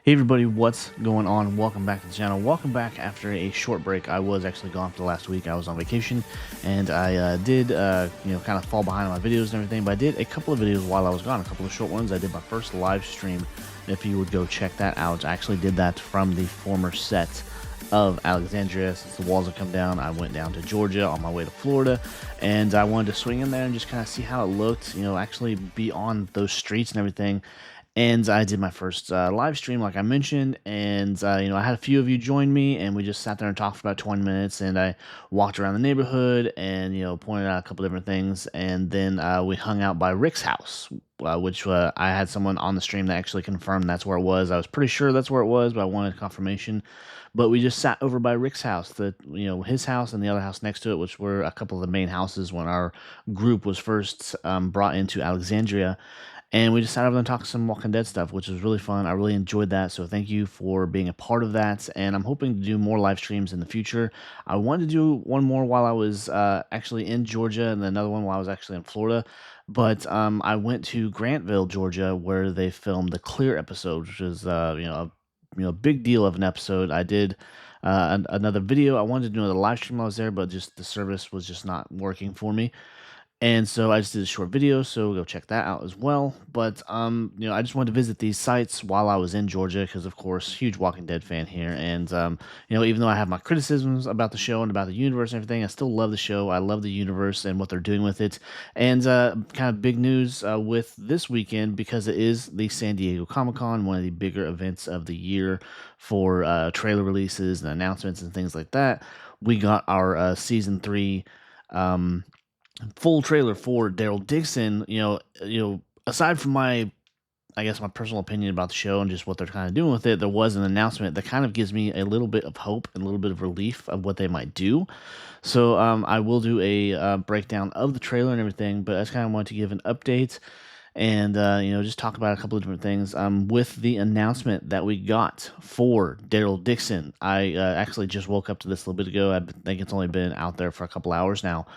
Hey everybody, what's going on? Welcome back to the channel. Welcome back after a short break. I was actually gone for the last week. I was on vacation, and I did, kind of fall behind on my videos and everything. But I did a couple of videos while I was gone, a couple of short ones. I did my first live stream. If you would go check that out, I actually did that from the former set of Alexandria. Since the walls have come down, I went down to Georgia on my way to Florida, and I wanted to swing in there and just kind of see how it looked. Actually be on those streets and everything. And I did my first live stream, like I mentioned, and I had a few of you join me, and we just sat there and talked for about 20 minutes. And I walked around the neighborhood, and pointed out a couple different things, and then we hung out by Rick's house, which I had someone on the stream that actually confirmed that's where it was. I was pretty sure that's where it was, but I wanted confirmation. But we just sat over by Rick's house, his house and the other house next to it, which were a couple of the main houses when our group was first brought into Alexandria. And we just sat over and talked some Walking Dead stuff, which was really fun. I really enjoyed that. So thank you for being a part of that. And I'm hoping to do more live streams in the future. I wanted to do one more while I was actually in Georgia, and another one while I was actually in Florida. But I went to Grantville, Georgia, where they filmed the Clear episode, which is a big deal of an episode. I did another video. I wanted to do another live stream while I was there, but just the service was just not working for me. And so I just did a short video, so go check that out as well. But I just wanted to visit these sites while I was in Georgia because, of course, huge Walking Dead fan here. And even though I have my criticisms about the show and about the universe and everything, I still love the show. I love the universe and what they're doing with it. And kind of big news with this weekend, because it is the San Diego Comic-Con, one of the bigger events of the year for trailer releases and announcements and things like that. We got our season 3 full trailer for Daryl Dixon. Aside from I guess my personal opinion about the show and just what they're kind of doing with it, there was an announcement that kind of gives me a little bit of hope and a little bit of relief of what they might do. So I will do a breakdown of the trailer and everything, but I just kind of wanted to give an update and just talk about a couple of different things. With the announcement that we got for Daryl Dixon, I actually just woke up to this a little bit ago. I think it's only been out there for a couple hours now,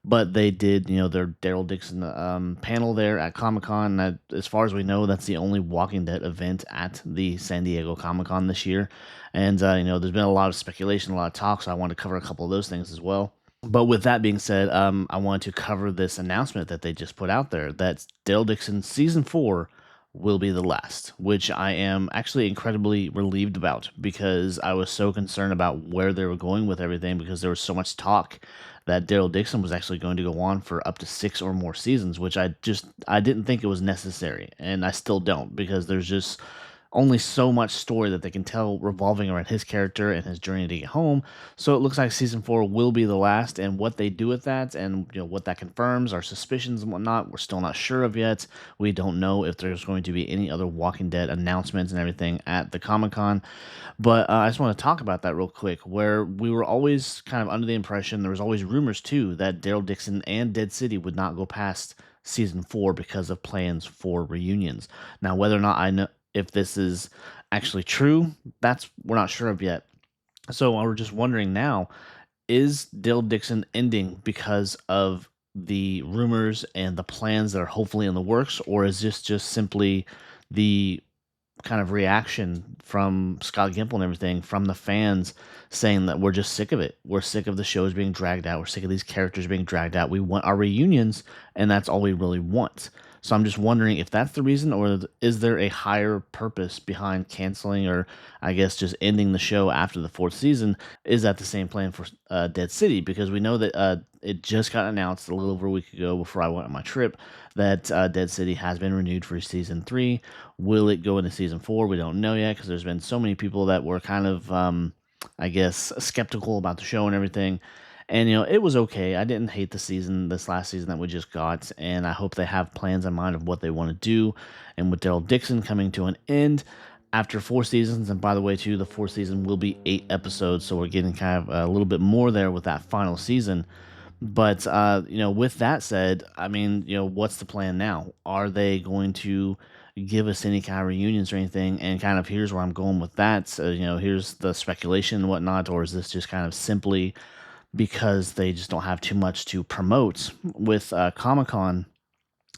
but they did, their Daryl Dixon panel there at Comic-Con. As far as we know, that's the only Walking Dead event at the San Diego Comic-Con this year. And, there's been a lot of speculation, a lot of talk, so I wanted to cover a couple of those things as well. But with that being said, I wanted to cover this announcement that they just put out there that Daryl Dixon Season 4 will be the last, which I am actually incredibly relieved about, because I was so concerned about where they were going with everything, because there was so much talk that Daryl Dixon was actually going to go on for up to 6 or more seasons, which I didn't think it was necessary, and I still don't, because there's just only so much story that they can tell revolving around his character and his journey to get home. So it looks like season 4 will be the last, and what they do with that and what that confirms, our suspicions and whatnot, we're still not sure of yet. We don't know if there's going to be any other Walking Dead announcements and everything at the Comic-Con. But I just want to talk about that real quick, where we were always kind of under the impression, there was always rumors too, that Daryl Dixon and Dead City would not go past season 4 because of plans for reunions. Now, whether or not I know if this is actually true, that's we're not sure of yet. So we're just wondering now, is Daryl Dixon ending because of the rumors and the plans that are hopefully in the works, or is this just simply the kind of reaction from Scott Gimple and everything from the fans saying that we're just sick of it. We're sick of the shows being dragged out. We're sick of these characters being dragged out. We want our reunions, and that's all we really want. So I'm just wondering if that's the reason, or is there a higher purpose behind canceling, or I guess just ending the show after the 4th season? Is that the same plan for Dead City? Because we know that it just got announced a little over a week ago before I went on my trip that Dead City has been renewed for season 3. Will it go into season 4? We don't know yet, because there's been so many people that were kind of, I guess, skeptical about the show and everything. And it was okay. I didn't hate this last season that we just got, and I hope they have plans in mind of what they want to do. And with Daryl Dixon coming to an end after 4 seasons, and by the way, too, the 4th season will be 8 episodes, so we're getting kind of a little bit more there with that final season. But with that said, I mean, what's the plan now? Are they going to give us any kind of reunions or anything? And kind of here's where I'm going with that. So, here's the speculation and whatnot, or is this just kind of simply because they just don't have too much to promote with Comic-Con?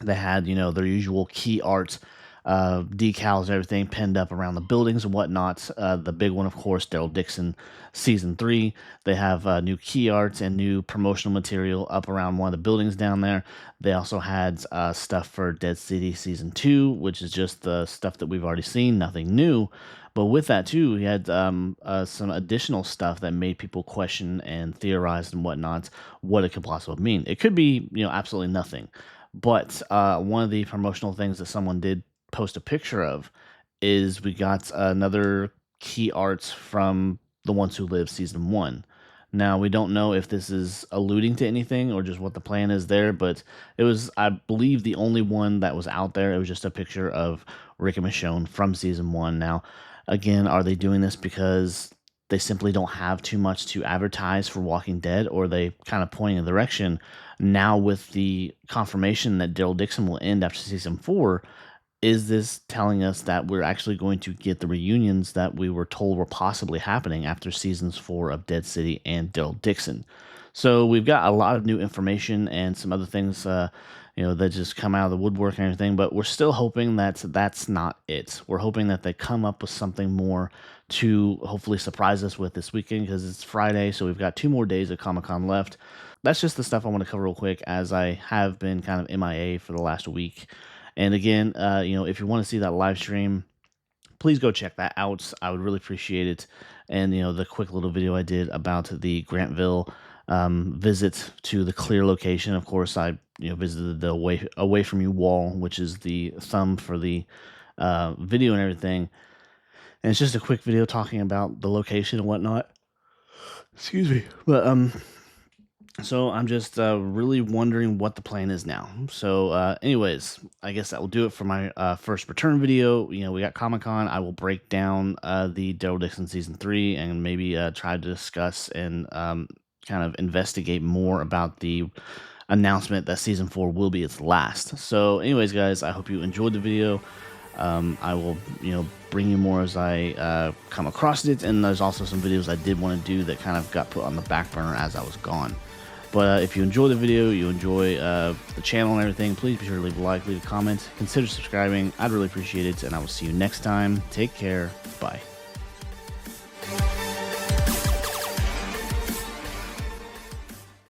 They had, their usual key art decals and everything pinned up around the buildings and whatnot. The big one, of course, Daryl Dixon Season 3. They have new key arts and new promotional material up around one of the buildings down there. They also had stuff for Dead City Season 2, which is just the stuff that we've already seen, nothing new. But with that too, he had some additional stuff that made people question and theorize and whatnot what it could possibly mean. It could be, absolutely nothing. But one of the promotional things that someone did post a picture of is we got another key arts from The Ones Who Live Season 1. Now, we don't know if this is alluding to anything or just what the plan is there, but it was, I believe, the only one that was out there. It was just a picture of Rick and Michonne from Season 1. Now, again, are they doing this because they simply don't have too much to advertise for Walking Dead, or are they kind of pointing a direction now with the confirmation that Daryl Dixon will end after Season 4? Is this telling us that we're actually going to get the reunions that we were told were possibly happening after Seasons 4 of Dead City and Daryl Dixon? So we've got a lot of new information and some other things, that just come out of the woodwork and everything, but we're still hoping that that's not it. We're hoping that they come up with something more to hopefully surprise us with this weekend, because it's Friday, so we've got 2 more days of Comic-Con left. That's just the stuff I want to cover real quick, as I have been kind of MIA for the last week. And again, if you want to see that live stream, please go check that out. I would really appreciate it. And, the quick little video I did about the Grantville visit to the clear location. Of course, I visited the away from you wall, which is the thumb for the video and everything. And it's just a quick video talking about the location and whatnot. Excuse me. But so I'm just really wondering what the plan is now. So anyways, I guess that will do it for my first return video. We got Comic-Con. I will break down the Daryl Dixon Season 3 and maybe try to discuss and kind of investigate more about the announcement that Season 4 will be its last. So anyways, guys, I hope you enjoyed the video. I will, bring you more as I come across it. And there's also some videos I did want to do that kind of got put on the back burner as I was gone. But if you enjoy the video, you enjoy the channel and everything, please be sure to leave a like, leave a comment, consider subscribing. I'd really appreciate it, and I will see you next time. Take care. Bye.